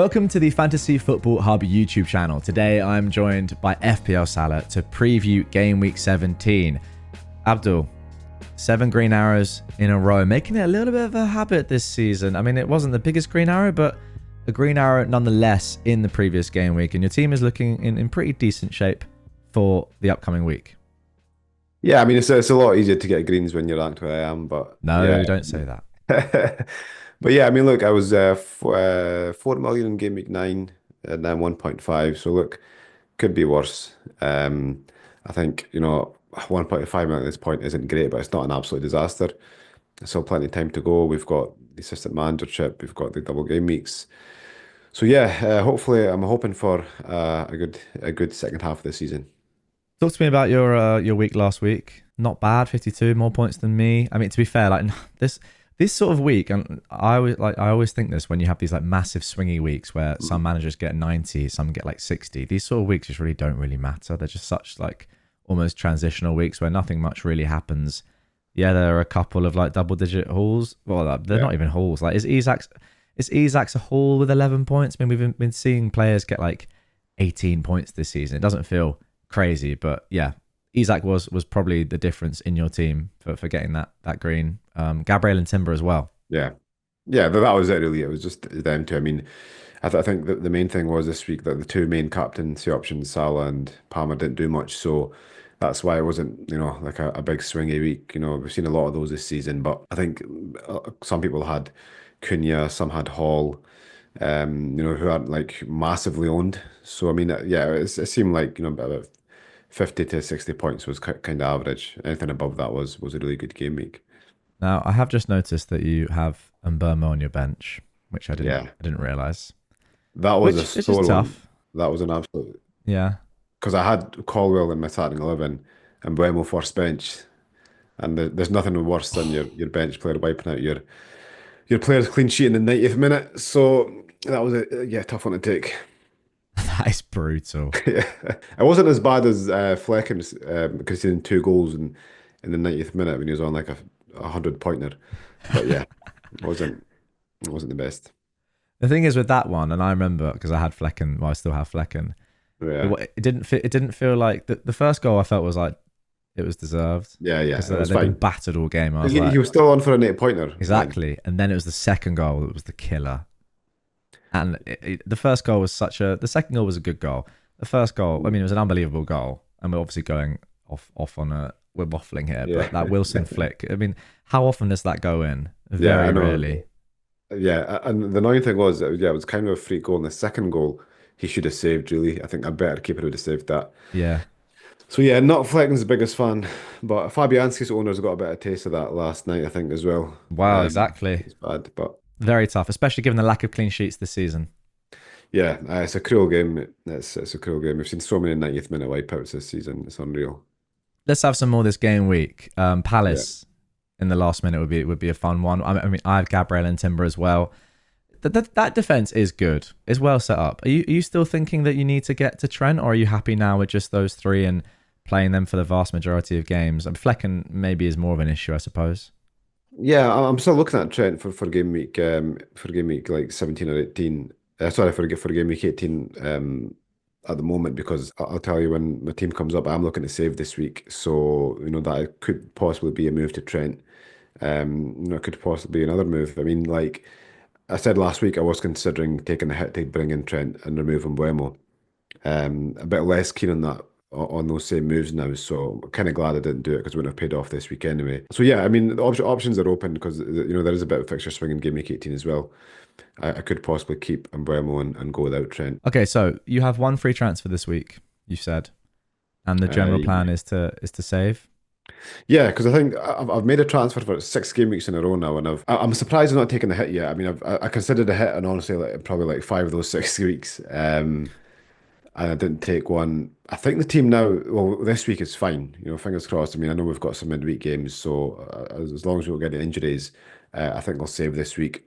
Welcome to the Fantasy Football Hub YouTube channel. Today I'm joined by FPL Salah to preview Gameweek 17. Abdul, 7 green arrows in a row, making it a little bit of a habit this season. I mean, it wasn't the biggest green arrow, but a green arrow nonetheless in the previous game week, and your team is looking in pretty decent shape for the upcoming week. Yeah, I mean, it's a lot easier to get greens when you're ranked where I am, but No, yeah. don't say that. But yeah, I mean, look, I was 4 million in game week 9 and then 1.5. So look, could be worse. I think, 1.5 million at this point isn't great, but it's not an absolute disaster. There's still plenty of time to go. We've got the assistant managership, we've got the double game weeks. So yeah, hopefully, I'm hoping for a good second half of the season. Talk to me about your week last week. Not bad, 52 more points than me. I mean, to be fair, like this sort of week, and I always think this when you have these like massive swingy weeks where some managers get 90, some get like 60. These sort of weeks just don't really matter. They're just such like almost transitional weeks where nothing much really happens. Yeah, there are a couple of like double-digit hauls. Well, they're not even hauls. Like is Isak's a haul with 11 points? I mean, we've been seeing players get like 18 points this season. It doesn't feel crazy, but yeah, Isak was probably the difference in your team for getting that green. Gabriel and Timber as well. Yeah. Yeah, that was it really. It was just them two. I mean, I think that the main thing was this week that the two main captaincy options, Salah and Palmer, didn't do much. So that's why it wasn't, like a big swingy week. We've seen a lot of those this season, but I think some people had Cunha, some had Hall, who aren't like massively owned. So I mean, yeah, it seemed like, about 50 to 60 points was kind of average. Anything above that was a really good game week. Now, I have just noticed that you have Mbermo on your bench, which I didn't realize. That was a Which is sore one. tough. That was an absolute, Yeah. because I had Colwell in my starting 11 and Buemo first bench, and there's nothing worse than your bench player wiping out your player's clean sheet in the 90th minute. So that was a tough one to take. That is brutal. Yeah. It wasn't as bad as Flecken's conceding 2 goals in the 90th minute when he was on like a 100 pointer. But yeah, it wasn't the best. The thing is with that one, and I remember because I had Flekken, well, I still have Flekken. Yeah. It didn't feel like the first goal I felt was like it was deserved. Yeah, yeah, Because it was they've been fine. battered all game. I was He like, was still on for an 8 pointer. exactly. And then it was the second goal that was the killer. And the first goal was the second goal was a good goal. The first goal, I mean, it was an unbelievable goal. And we're obviously going off on we're waffling here, Yeah. but that Wilson flick, I mean, how often does that go in? Yeah, Very I know. rarely. Yeah, and the annoying thing was, it was kind of a free goal. And the second goal, he should have saved, really. I think a better keeper would have saved that. Yeah. So yeah, not Flecken's the biggest fan, but Fabianski's owners got a better taste of that last night, I think, as well. Wow, exactly. It's bad, but Very tough, especially given the lack of clean sheets this season. yeah, it's a cruel game. It's a cruel game. We've seen so many 90th minute wipeouts this season. It's unreal. Let's have some more this game week. Yeah. Palace in the last minute would be a fun one. I mean, I have Gabriel and Timber as well. That defense is good. It's well set up. Are you still thinking that you need to get to Trent, or are you happy now with just those three and playing them for the vast majority of games? And Flecken maybe is more of an issue, I suppose. Yeah, I'm still looking at Trent for game week like 17 or 18. Sorry, for game week 18 at the moment, because I'll tell you, when my team comes up, I'm looking to save this week. So, that could possibly be a move to Trent. It could possibly be another move. I mean, like I said last week, I was considering taking a hit to bring in Trent and removing Buemo. A bit less keen on that, on those same moves now. So I'm kind of glad I didn't do it, because it wouldn't have paid off this week anyway. So yeah, I mean, the options are open, because there is a bit of fixture swing in game week 18 as well. I could possibly keep Mbeumo and go without Trent. Okay, so you have one free transfer this week, you said, and the general plan is to save. Yeah, because I think I've made a transfer for 6 game weeks in a row now, and I'm surprised I've not taken the hit yet. I mean, I considered a hit, and honestly, like probably like 5 of those 6 weeks, and I didn't take one. I think the team now, well, this week is fine. Fingers crossed. I mean, I know we've got some midweek games, so as long as we don't get any injuries, I think I'll save this week.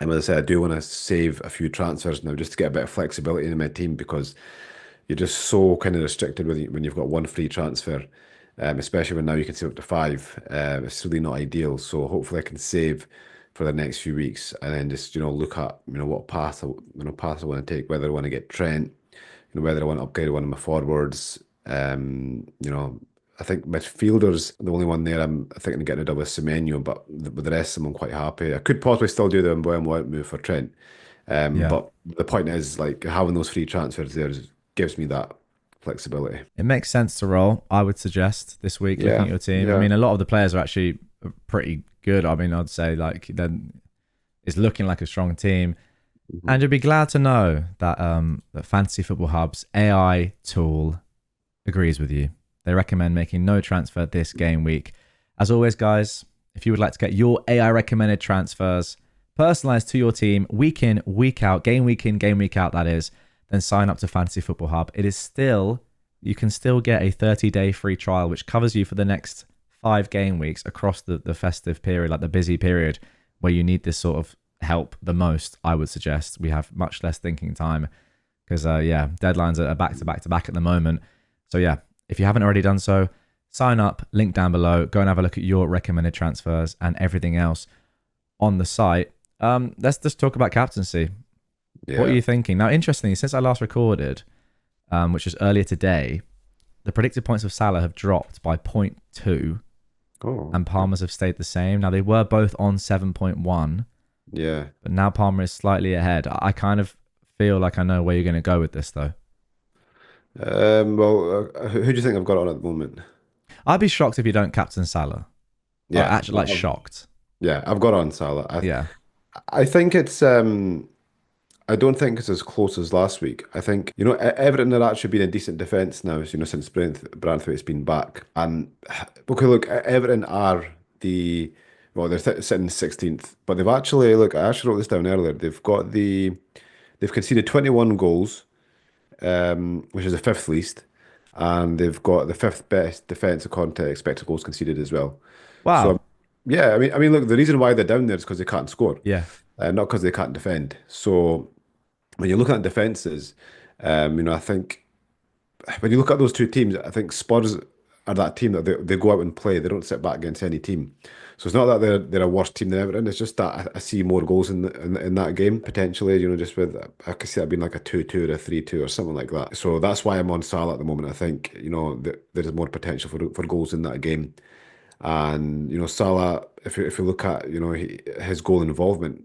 And as I said, I do want to save a few transfers now, just to get a bit of flexibility in my team, because you're just so kind of restricted when you've got one free transfer, especially when now you can save up to 5. It's really not ideal. So hopefully I can save for the next few weeks, and then just look at what path I want to take, whether I want to get Trent, whether I want to upgrade one of my forwards. I think midfielders, the only one there I'm thinking of getting rid of is Semenyo, but with the rest of them I'm quite happy. I could possibly still do the Mboimo move for Trent, Yeah. but the point is like having those free transfers there gives me that flexibility. It makes sense to roll, I would suggest, this week, looking Yeah, at your team. I yeah. mean, a lot of the players are actually pretty good. I mean, I'd say like then it's looking like a strong team. Mhm. And you'll be glad to know that that Fantasy Football Hub's AI tool agrees with you. They recommend making no transfer this game week. As always, guys, if you would like to get your AI recommended transfers personalized to your team week in, week out, game week in, game week out, that is, then sign up to Fantasy Football Hub. You can still get a 30-day free trial, which covers you for the next 5 game weeks across the festive period, like the busy period where you need this sort of help the most. I would suggest we have much less thinking time because, deadlines are back to back to back at the moment. So, yeah, if you haven't already done so, sign up, link down below, go and have a look at your recommended transfers and everything else on the site. Let's just talk about captaincy. What are Yeah. you thinking? Now, interestingly, since I last recorded, which was earlier today, the predicted points of Salah have dropped by zero point 0.2 Oh, and Palmer's have stayed the same. Now, they were both on 7.1, yeah. but now Palmer is slightly ahead. I kind of feel like I know where you're going to go with this, though. Well, who do you think I've got on at the moment? I'd be shocked if you don't captain Salah. Yeah, Actually, like shocked. yeah, I've got on Salah. Yeah. I think it's I don't think it's as close as last week. I think, Everton have actually been a decent defence now, since Branthwaite's been back. And okay, look, Everton are they're sitting 16th, but they've actually, look, I actually wrote this down earlier. They've conceded 21 goals, which is the fifth least, and they've got the fifth best defence according to expected goals conceded as well. So, Wow. yeah, I mean, look, the reason why they're down there is because they can't score, Yeah. not because they can't defend. So when you're looking at defenses, I think when you look at those two teams, I think Spurs are that team that they go out and play. They don't sit back against any team. So it's not that they're a worse team than Everton. It's just that I see more goals in that game potentially. Just with I could see that being like a 2-2 or a 3-2 or something like that. So that's why I'm on Salah at the moment. I think that there's more potential for goals in that game. And Salah, if you look at his goal involvement,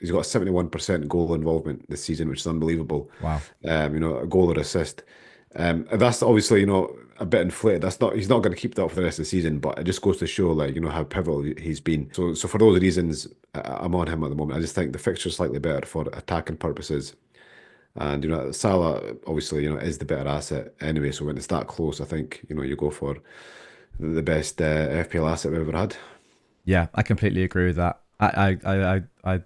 he's got 71% goal involvement this season, which is unbelievable. Wow. A goal or assist. And that's obviously a bit inflated. He's not going to keep that for the rest of the season, but it just goes to show how pivotal he's been. So for those reasons, I'm on him at the moment. I just think the fixture's slightly better for attacking purposes. And Salah obviously is the better asset anyway. So when it's that close, I think you go for the best FPL asset we've ever had. Yeah, I completely agree with that. I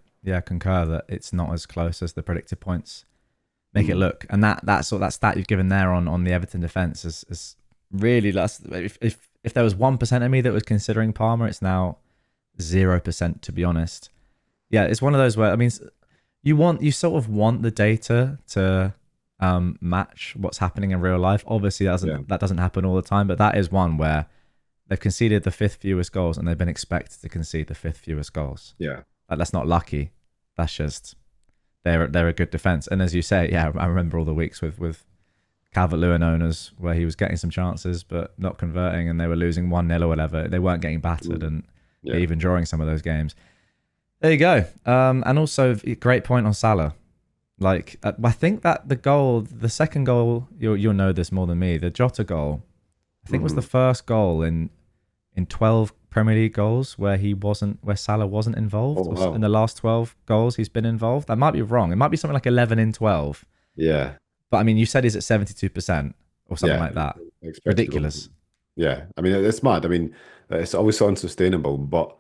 concur that it's not as close as the predicted points make it look. And that stat you've given there on the Everton defense is really if there was 1% of me that was considering Palmer, it's now 0%, to be honest. Yeah, it's one of those where I mean you sort of want the data to match what's happening in real life. Obviously that doesn't happen all the time, but that is one where they've conceded the 5th fewest goals and they've been expected to concede the 5th fewest goals. Yeah. Like, that's not lucky. That's just they're a good defense. And as you say, yeah, I remember all the weeks with Calvert-Lewin owners where he was getting some chances but not converting, and they were losing 1-0 or whatever. They weren't getting battered, and even drawing some of those games. There you go. And also, great point on Salah. Like, I think that the second goal, you'll know this more than me. The Jota goal, I think was the first goal in 12 Premier League goals where Salah wasn't involved. Oh, wow. In the last 12 goals he's been involved. I might be wrong. It might be something like 11 in 12. Yeah. But I mean, you said he's at 72% or something like that. Ridiculous. Yeah. I mean, it's mad. I mean, it's obviously unsustainable, but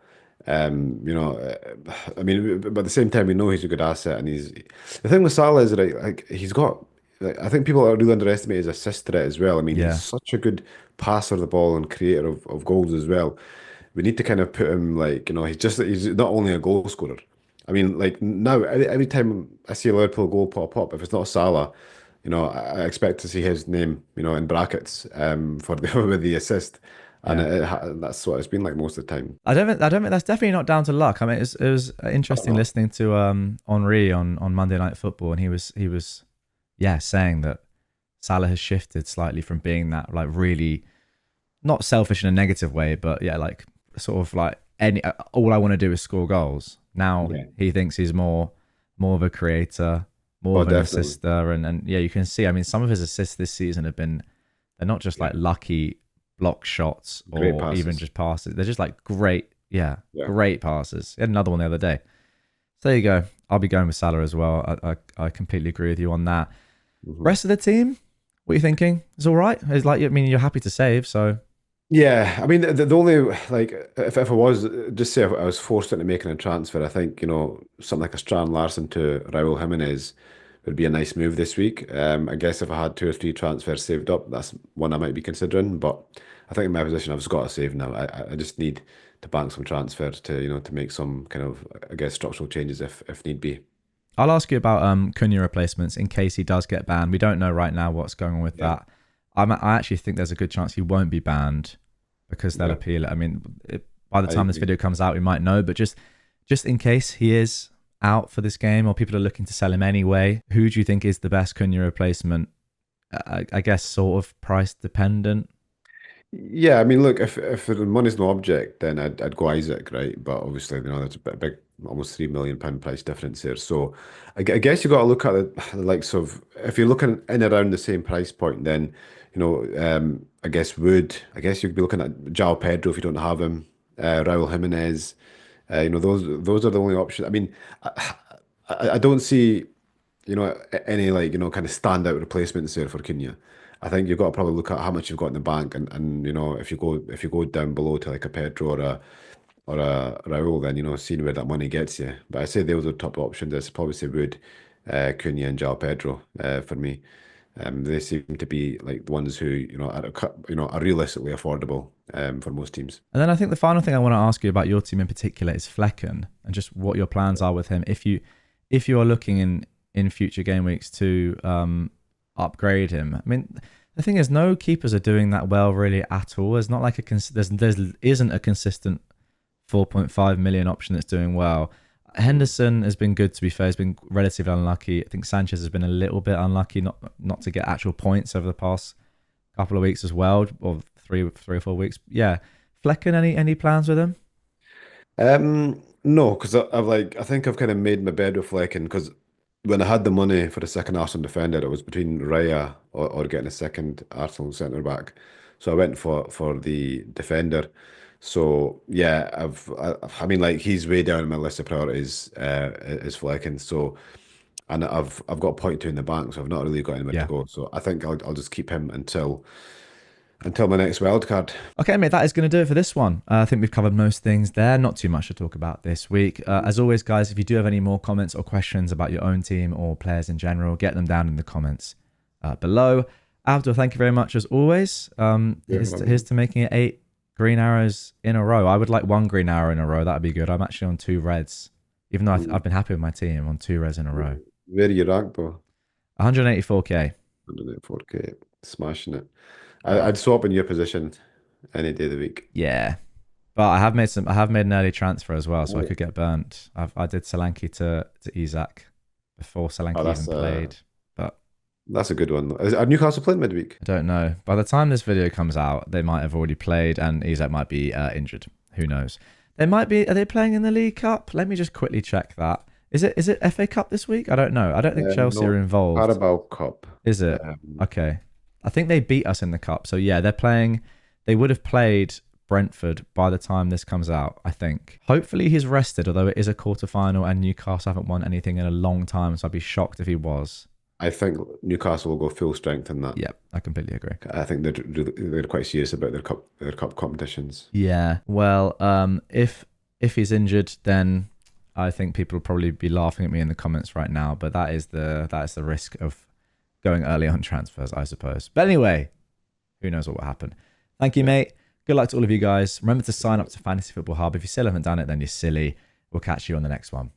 I mean, but at the same time, we know he's a good asset, and the thing with Salah is that like he's got. Like, I think people really underestimate his assist threat as well. I mean, Yeah. he's such a good passer of the ball and creator of goals as well. We need to kind of put him like, he's not only a goal scorer. I mean, like now, every time I see a Liverpool goal pop up, if it's not Salah, I expect to see his name, in brackets, for with the assist. and Yeah. that's what it's been like most of the time. I don't think that's definitely not down to luck. I mean, it was I don't interesting know. listening to Henri on Monday Night Football, and he was yeah saying that Salah has shifted slightly from being that like really not selfish in a negative way, but yeah, like sort of like any all I want to do is score goals. Now Yeah. he thinks he's more of a creator, more Oh, of an definitely. assister, and yeah, you can see. I mean, some of his assists this season have been they're not just Yeah. like lucky block shots Great or even passes. just passes. They're just like great, yeah, Yeah. great passes. He had another one the other day. So there you go. I'll be going with Salah as well. I completely agree with you on that. hmm Rest of the team, what are you thinking? It's all right. It's like I mean, you're happy to save, so Yeah, I mean the only like if I was just say if I was forced into making a transfer, I think something like a Strand Larson to Raul Jimenez would be a nice move this week. I guess if I had two or three transfers saved up, that's one I might be considering. But I think in my position, I've just got to save now. I just need to bank some transfers to to make some kind of I guess structural changes if need be. I'll ask you about Cunha replacements in case he does get banned. We don't know right now what's going on with Yeah, that. I actually think there's a good chance he won't be banned because they'll yeah, appeal it. I mean, by the I time this agree. video comes out, we might know. But just in case he is out for this game or people are looking to sell him anyway, who do you think is the best Cunha replacement? I guess sort of price dependent. Yeah, I mean, look, if the money's no object, then I'd go Isaac, right? But obviously, there's a big, almost £3 million price difference here. So I guess you got to look at the likes of if you're looking in around the same price point, then I guess I guess you'd be looking at João Pedro if you don't have him, Raul Jimenez. Those are the only options. I mean, I don't see any like kind of standout replacements there for Cunha. I think you've got to probably look at how much you've got in the bank, and if you go down below to like a Pedro or a Raul, then seeing where that money gets you. But I say those are top options. I'd probably say Wood, Cunha, and João Pedro for me. They seem to be like the ones who are realistically affordable for most teams. And then I think the final thing I want to ask you about your team in particular is Flekken and just what your plans are with him. If you are looking in future game weeks to upgrade him, I mean, the thing is, no keepers are doing that well really at all. There's not like there isn't a consistent 4.5 million option that's doing well. Henderson has been good to be fair. He's been relatively unlucky. I think Sanchez has been a little bit unlucky not to get actual points over the past couple of weeks as well, or three or 4 weeks. Yeah, Flecken, any plans with him? No, because I think I've kind of made my bed with Flekken because when I had the money for the second Arsenal defender, it was between Raya or getting a second Arsenal centre back. So I went for the defender. So yeah, I mean like he's way down on my list of priorities is Flekken. So and I've got a point two in the bank, so I've not really got anywhere to Yeah. go. So I think I'll just keep him until my next wild card. Okay, mate, that is going to do it for this one. I think we've covered most things there. Not too much to talk about this week. As always, guys, if you do have any more comments or questions about your own team or players in general, get them down in the comments below. Abdul, thank you very much as always. Yeah, Here's to making it 8 green arrows in a row. I would like 1 green arrow in a row. That'd be good. I'm actually on 2 reds, even though I've been happy with my team. I'm on 2 reds in a row. where are you ranked, though? 184k. 104K, smashing it. Yeah. I'd swap in your position any day of the week. Yeah. But I have made an early transfer as well, so I Oh, could get burnt. I did Solanke to Isak before Solanke oh, even played, but that's a good one, though. Are Newcastle playing midweek? I don't know. By the time this video comes out, they might have already played, and Isak might be injured. Who knows? They might be. Are they playing in the League Cup? Let me just quickly check that. Is it FA Cup this week? I don't know. I don't think Chelsea are No, involved. Carabao Cup. Is it? Um, Okay. I think they beat us in the cup. So yeah, they're playing. They would have played Brentford by the time this comes out, I think. Hopefully he's rested, although it is a quarterfinal and Newcastle haven't won anything in a long time, so I'd be shocked if he was. I think Newcastle will go full strength in that. Yep, I completely agree. I think they're quite serious about their cup competitions. Yeah. Well, if he's injured, then I think people will probably be laughing at me in the comments right now, but that is the risk of going early on transfers, I suppose. But anyway, who knows what will happen. Thank you, Yeah. mate. Good luck to all of you guys. Remember to sign up to Fantasy Football Hub. If you still haven't done it, then you're silly. We'll catch you on the next one.